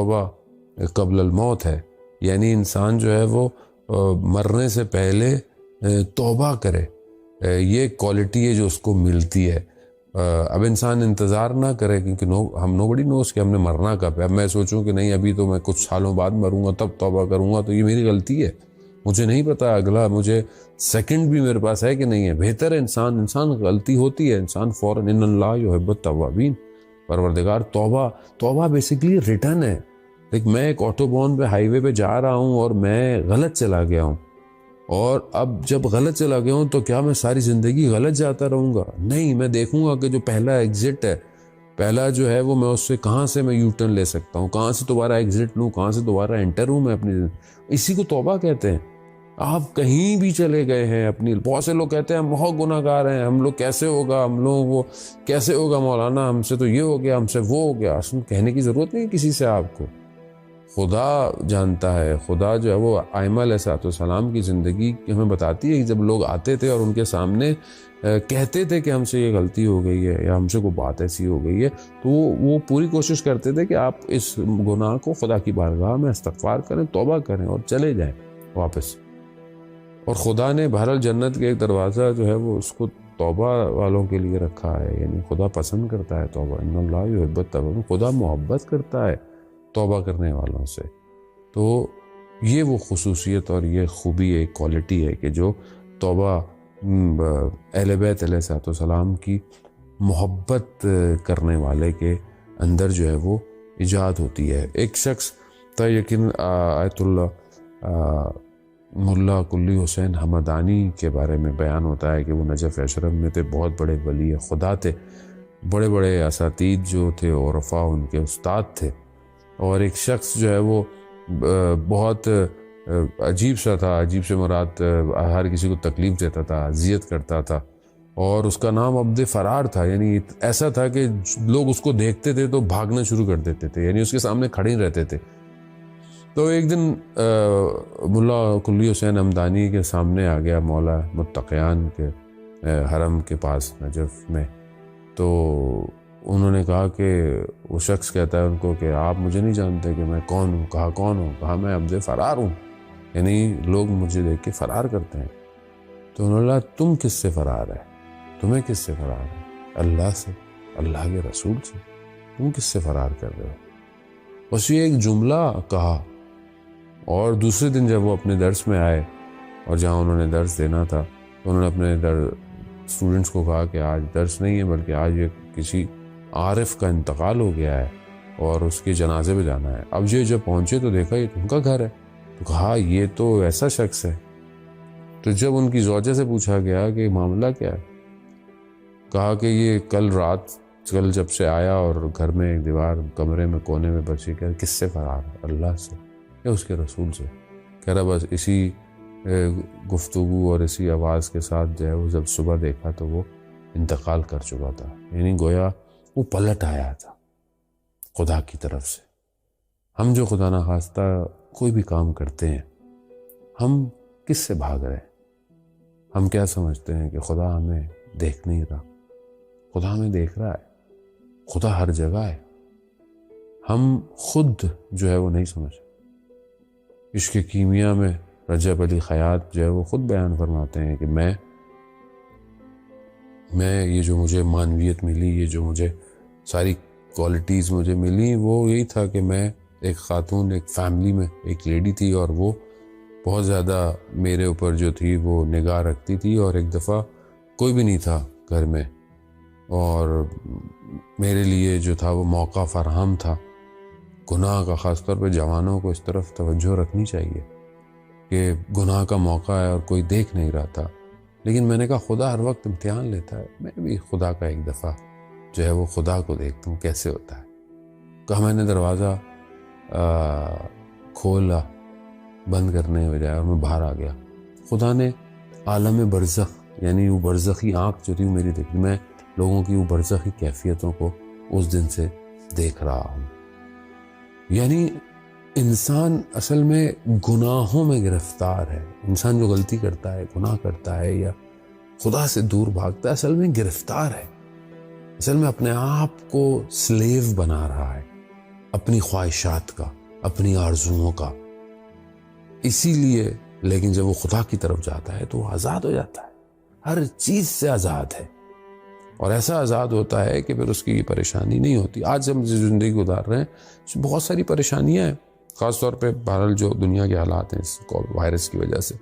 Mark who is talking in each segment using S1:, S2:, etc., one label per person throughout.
S1: توبہ قبل الموت ہے، یعنی انسان جو ہے وہ مرنے سے پہلے توبہ کرے، یہ کوالٹی ہے جو اس کو ملتی ہے۔ اب انسان انتظار نہ کرے، کیونکہ نو بڑی نوز کہ ہم نے مرنا کب ہے۔ اب میں سوچوں کہ نہیں ابھی تو میں کچھ سالوں بعد مروں گا تب توبہ کروں گا، تو یہ میری غلطی ہے، مجھے نہیں پتا اگلا مجھے سیکنڈ بھی میرے پاس ہے کہ نہیں ہے۔ بہتر ہے انسان غلطی ہوتی ہے، انسان فوراً ان اللہ یحب التوابین، پروردگار توبہ بیسیکلی ریٹرن ہے۔ دیکھ میں ایک آٹو بان پہ ہائی وے پہ جا رہا ہوں اور میں غلط چلا گیا ہوں، اور اب جب غلط چلا گیا ہوں تو کیا میں ساری زندگی غلط جاتا رہوں گا؟ نہیں، میں دیکھوں گا کہ جو پہلا ایگزٹ ہے، پہلا جو ہے وہ میں اس سے کہاں سے میں یو ٹرن لے سکتا ہوں، کہاں سے دوبارہ ایگزٹ لوں، کہاں سے دوبارہ انٹر ہوں میں اپنی اسی کو توبہ کہتے ہیں۔ آپ کہیں بھی چلے گئے ہیں اپنی، بہت سے لوگ کہتے ہیں ہم بہت گناہ گار ہیں، ہم لوگ کیسے ہوگا، ہم لوگوں کو کیسے ہوگا مولانا، ہم سے تو یہ ہو گیا، ہم سے وہ ہو گیا۔ اصل کہنے کی ضرورت نہیں کسی سے، آپ کو خدا جانتا ہے۔ خدا جو ہے وہ ائمہ علیہ السلام کی زندگی ہمیں بتاتی ہے کہ جب لوگ آتے تھے اور ان کے سامنے کہتے تھے کہ ہم سے یہ غلطی ہو گئی ہے یا ہم سے کوئی بات ایسی ہو گئی ہے، تو وہ پوری کوشش کرتے تھے کہ آپ اس گناہ کو خدا کی بارگاہ میں استغفار کریں، توبہ کریں اور چلے جائیں واپس۔ اور خدا نے بہرحال جنت کے ایک دروازہ جو ہے وہ اس کو توبہ والوں کے لیے رکھا ہے، یعنی خدا پسند کرتا ہے توبہ، ان اللہ یحب التوابین، خدا محبت کرتا ہے توبہ کرنے والوں سے۔ تو یہ وہ خصوصیت اور یہ خوبی ایک کوالٹی ہے کہ جو توبہ اہل بیت علیہ السلام کی محبت کرنے والے کے اندر جو ہے وہ ایجاد ہوتی ہے۔ ایک شخص تھا، یقین آیت اللہ ملا کلی حسین حمدانی کے بارے میں بیان ہوتا ہے کہ وہ نجف اشرف میں تھے، بہت بڑے ولی خدا تھے، بڑے بڑے اساتید جو تھے عرفاء ان کے استاد تھے، اور ایک شخص جو ہے وہ بہت عجیب سا تھا، عجیب سے مراد ہر کسی کو تکلیف دیتا تھا، اذیت کرتا تھا، اور اس کا نام عبد فرار تھا، یعنی ایسا تھا کہ لوگ اس کو دیکھتے تھے تو بھاگنا شروع کر دیتے تھے، یعنی اس کے سامنے کھڑے ہی رہتے تھے۔ تو ایک دن ملا کلی حسین حمدانی کے سامنے آ گیا مولا متقیان کے حرم کے پاس نجف میں، تو انہوں نے کہا کہ وہ شخص کہتا ہے ان کو کہ آپ مجھے نہیں جانتے کہ میں کون ہوں؟ کہا کون ہوں؟ کہا میں عبد فرار ہوں، یعنی لوگ مجھے دیکھ کے فرار کرتے ہیں۔ تو انہوں نے کہا تم کس سے فرار ہے؟ تمہیں کس سے فرار ہے؟ اللہ سے، اللہ کے رسول سے، تم کس سے فرار کر رہے ہو؟ بس یہ ایک جملہ کہا، اور دوسرے دن جب وہ اپنے درس میں آئے اور جہاں انہوں نے درس دینا تھا تو انہوں نے اپنے اسٹوڈنٹس کو کہا کہ آج درس نہیں ہے بلکہ آج یہ کسی عارف کا انتقال ہو گیا ہے اور اس کے جنازے پہ جانا ہے۔ اب یہ جب پہنچے تو دیکھا یہ ان کا گھر ہے، تو کہا یہ تو ایسا شخص ہے۔ تو جب ان کی زوجہ سے پوچھا گیا کہ معاملہ کیا ہے، کہا کہ یہ کل جب سے آیا اور گھر میں ایک دیوار کمرے میں کونے میں بچی کہ کس سے فرار ہے؟ اللہ سے یا اس کے رسول سے؟ کہہ رہا بس اسی گفتگو اور اسی آواز کے ساتھ جو ہے وہ جب صبح دیکھا تو وہ انتقال کر چکا تھا، یعنی گویا وہ پلٹ آیا تھا خدا کی طرف سے۔ ہم جو خدا نخواستہ کوئی بھی کام کرتے ہیں، ہم کس سے بھاگ رہے ہیں؟ ہم کیا سمجھتے ہیں کہ خدا ہمیں دیکھ نہیں رہا؟ خدا ہمیں دیکھ رہا ہے، خدا ہر جگہ ہے، ہم خود جو ہے وہ نہیں سمجھ۔ عشق کیمیا میں رجب علی خیاط جو ہے وہ خود بیان فرماتے ہیں کہ میں یہ جو مجھے معنویت ملی، یہ جو مجھے ساری کوالٹیز مجھے ملی، وہ یہی تھا کہ میں ایک خاتون، ایک فیملی میں ایک لیڈی تھی، اور وہ بہت زیادہ میرے اوپر جو تھی وہ نگاہ رکھتی تھی، اور ایک دفعہ کوئی بھی نہیں تھا گھر میں اور میرے لیے جو تھا وہ موقع فراہم تھا۔ گناہ کا خاص طور پہ جوانوں کو اس طرف توجہ رکھنی چاہیے کہ گناہ کا موقع ہے اور کوئی دیکھ نہیں رہا تھا، لیکن میں نے کہا خدا ہر وقت امتحان لیتا ہے، میں بھی خدا کا ایک دفعہ جو ہے وہ خدا کو دیکھتا ہوں کیسے ہوتا ہے۔ کہا میں نے دروازہ کھولا بند کرنے بجائے اور میں باہر آ گیا۔ خدا نے عالم برزخ، یعنی وہ برزخی آنکھ جو تھی وہ میری دیکھی، میں لوگوں کی وہ برزخی کیفیتوں کو اس دن سے دیکھ رہا ہوں۔ یعنی انسان اصل میں گناہوں میں گرفتار ہے، انسان جو غلطی کرتا ہے، گناہ کرتا ہے یا خدا سے دور بھاگتا ہے، اصل میں گرفتار ہے، اصل میں اپنے آپ کو سلیو بنا رہا ہے، اپنی خواہشات کا، اپنی آرزوؤں کا. اسی لیے لیکن جب وہ خدا کی طرف جاتا ہے تو وہ آزاد ہو جاتا ہے، ہر چیز سے آزاد ہے، اور ایسا آزاد ہوتا ہے کہ پھر اس کی پریشانی نہیں ہوتی. آج ہم جو زندگی گزار رہے ہیں اس میں بہت ساری پریشانیاں ہیں، خاص طور پہ بہرحال جو دنیا کے حالات ہیں اس وائرس کی وجہ سے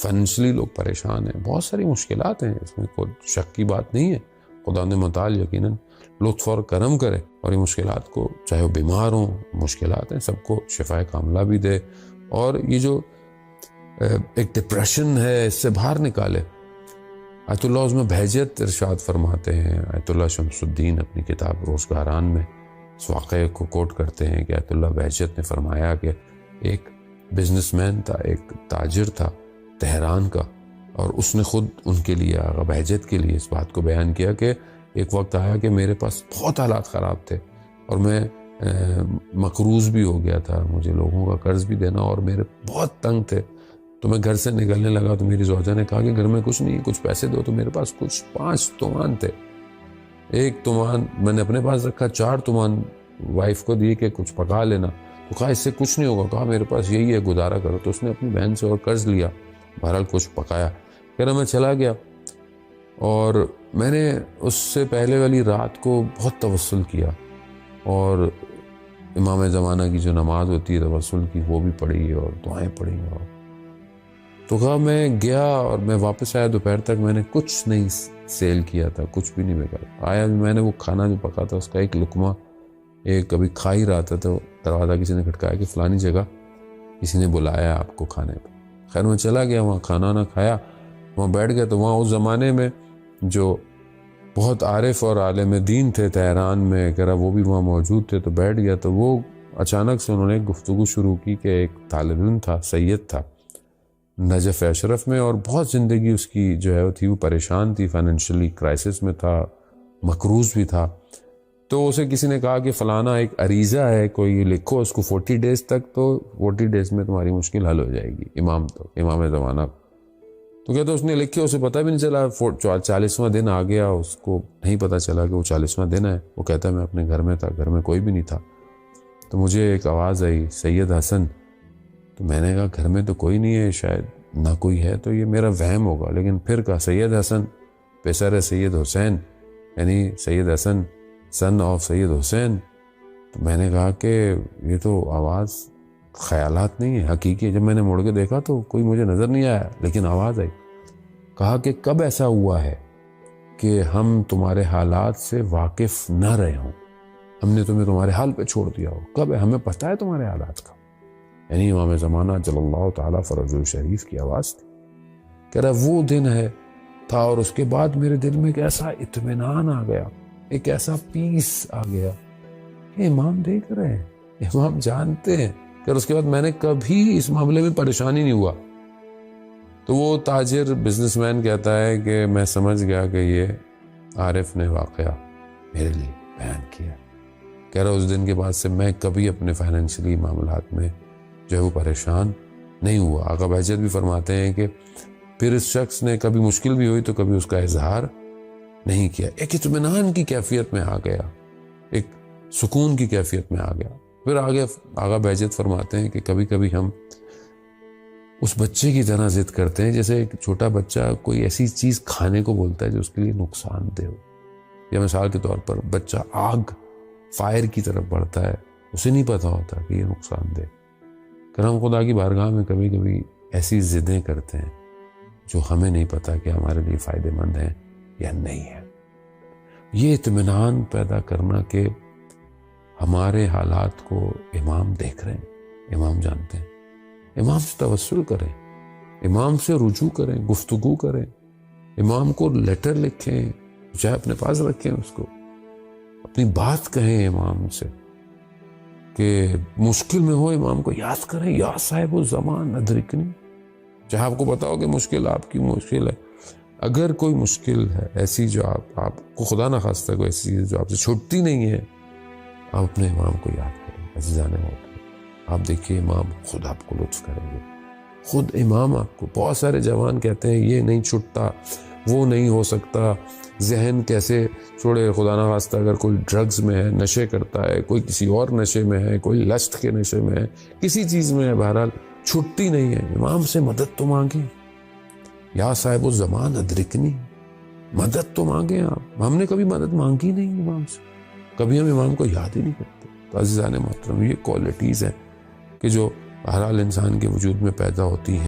S1: فائنینشلی لوگ پریشان ہیں، بہت ساری مشکلات ہیں، اس میں کوئی شک کی بات نہیں ہے. خدا نے متعال یقیناً لطف اور کرم کرے اور یہ مشکلات کو، چاہے وہ بیمار ہوں، مشکلات ہیں، سب کو شفاء کاملہ بھی دے، اور یہ جو ایک ڈپریشن ہے اس سے باہر نکالے. آیت اللہ اس میں بہجت ارشاد فرماتے ہیں. آیت اللہ شمس الدین اپنی کتاب روزگاران میں اس واقعے کو کوٹ کرتے ہیں کہ آیت اللہ بہجت نے فرمایا کہ ایک بزنس مین تھا، ایک تاجر تھا تہران کا، اور اس نے خود ان کے لیے، آغا بہجت کے لیے اس بات کو بیان کیا کہ ایک وقت آیا کہ میرے پاس بہت حالات خراب تھے اور میں مقروض بھی ہو گیا تھا، مجھے لوگوں کا قرض بھی دینا اور میرے بہت تنگ تھے. تو میں گھر سے نکلنے لگا تو میری زوجہ نے کہا کہ گھر میں کچھ نہیں، کچھ پیسے دو. تو میرے پاس کچھ 5 تومان تھے. 1 تومان میں نے اپنے پاس رکھا، 4 تومان وائف کو دیے کہ کچھ پکا لینا. تو کہا اس سے کچھ نہیں ہوگا. کہا میرے پاس یہی ہے، گزارا کرو. تو اس نے اپنی بہن سے اور قرض لیا، بہرحال کچھ پکایا. کہہ رہا میں چلا گیا اور میں نے اس سے پہلے والی رات کو بہت توسل کیا اور امام زمانہ کی جو نماز ہوتی ہے توسل کی وہ بھی پڑھی اور دعائیں پڑھی. اور تو کہا میں گیا اور میں واپس آیا، دوپہر تک میں نے کچھ نہیں سیل کیا تھا، کچھ بھی نہیں بکا. آیا میں نے وہ کھانا جو پکا تھا اس کا ایک لقمہ ایک کبھی کھا ہی رہا تھا تو دروازہ کسی نے کھٹکایا کہ فلانی جگہ کسی نے بلایا آپ کو کھانے پہ. خیر میں چلا گیا، وہاں کھانا نہ کھایا، وہاں بیٹھ گیا. تو وہاں اس زمانے میں جو بہت عارف اور عالم دین تھے تہران میں، کہہ رہا وہ بھی وہاں موجود تھے. تو بیٹھ گیا تو وہ اچانک سے انہوں نے ایک گفتگو شروع کی کہ ایک طالب علم تھا، سید تھا نجف اشرف میں، اور بہت زندگی اس کی جو ہے وہ تھی، وہ پریشان تھی، فائنینشلی کرائسس میں تھا، مقروض بھی تھا. تو اسے کسی نے کہا کہ فلانا ایک عریضہ ہے، کوئی لکھو اس کو 40 ڈیز تک، تو 40 ڈیز میں تمہاری مشکل حل ہو جائے گی. امام زمانہ. تو کہتا اس نے لکھے، اسے پتہ بھی نہیں چلا. 40واں دن آ گیا، اس کو نہیں پتہ چلا کہ وہ 40واں دن ہے. وہ کہتا ہے میں اپنے گھر میں تھا، گھر میں کوئی بھی نہیں تھا. تو مجھے ایک آواز آئی سید حسن. تو میں نے کہا گھر میں تو کوئی نہیں ہے، شاید نہ کوئی ہے تو یہ میرا وہم ہوگا. لیکن پھر کہا سید حسن پیسر ہے سید حسین، یعنی سید حسن سن آف سید حسین. تو میں نے کہا کہ یہ تو آواز خیالات نہیں ہے، حقیقی. جب میں نے مڑ کے دیکھا تو کوئی مجھے نظر نہیں آیا، لیکن آواز آئی. کہا کہ کب ایسا ہوا ہے کہ ہم تمہارے حالات سے واقف نہ رہے ہوں، ہم نے تمہیں تمہارے حال پہ چھوڑ دیا ہو؟ کب ہے؟ ہمیں پتہ ہے تمہارے حالات کا. یعنی امام زمانہ جل اللہ تعالیٰ فرجہ شریف کی آواز تھی. کہہ رہا وہ دن ہے تھا، اور اس کے بعد میرے دل میں ایک ایسا اطمینان آ گیا، ایک ایسا پیس آ گیا کہ امام دیکھ رہے ہیں، امام جانتے ہیں. کہ اس کے بعد میں نے کبھی اس معاملے میں پریشانی نہیں ہوا. تو وہ تاجر بزنس مین کہتا ہے کہ میں سمجھ گیا کہ یہ عارف نے واقعہ میرے لیے بیان کیا. کہہ رہا اس دن کے بعد سے میں کبھی اپنے فائنینشلی معاملات میں جو ہے وہ پریشان نہیں ہوا. آقا بہجت بھی فرماتے ہیں کہ پھر اس شخص نے کبھی مشکل بھی ہوئی تو کبھی اس کا اظہار نہیں کیا. ایک اطمینان کی کیفیت میں آ گیا، ایک سکون کی کیفیت میں آ گیا. پھر آگے آقا بہجت فرماتے ہیں کہ کبھی کبھی ہم اس بچے کی طرح ضد کرتے ہیں، جیسے ایک چھوٹا بچہ کوئی ایسی چیز کھانے کو بولتا ہے جو اس کے لیے نقصان دہ ہو. یا مثال کے طور پر بچہ آگ فائر کی طرف بڑھتا ہے، اسے نہیں پتا ہوتا کہ یہ نقصان دہ. کرم خدا کی بارگاہ میں کبھی کبھی ایسی ضدیں کرتے ہیں جو ہمیں نہیں پتا کہ ہمارے لیے فائدہ مند ہیں یا نہیں ہے. یہ اطمینان پیدا کرنا کہ ہمارے حالات کو امام دیکھ رہے ہیں، امام جانتے ہیں. امام سے توسل کریں، امام سے رجوع کریں، گفتگو کریں، امام کو لیٹر لکھیں، چاہے اپنے پاس رکھیں، اس کو اپنی بات کہیں امام سے کہ مشکل میں ہو. امام کو یاد کریں، یا صاحب الزمان ادرکنی. چاہے آپ کو پتا ہو کہ مشکل آپ کی مشکل ہے، اگر کوئی مشکل ہے ایسی جو آپ کو خدا نہ خواستہ کوئی ایسی چیز جو آپ سے چھوٹتی نہیں ہے، آپ اپنے امام کو یاد کریں. عزیزان محترم، آپ دیکھیے امام خود آپ کو لطف کریں گے. خود امام آپ کو. بہت سارے جوان کہتے ہیں یہ نہیں چھٹتا، وہ نہیں ہو سکتا. ذہن کیسے چھوڑے, خدا نہ خواستہ اگر کوئی ڈرگز میں ہے, نشے کرتا ہے, کوئی کسی اور نشے میں ہے, کوئی لسٹ کے نشے میں ہے, کسی چیز میں ہے, بہرحال چھٹتی نہیں ہے. امام سے مدد تو مانگیں, یا صاحب الزمان ادرکنی, مدد تو مانگیں آپ. ہم نے کبھی مدد مانگی نہیں امام سے, کبھی ہم امام کو یاد ہی نہیں کرتے. تو عزیزان محترم, یہ کوالٹیز ہیں کہ جو بہرحال انسان کے وجود میں پیدا ہوتی ہیں.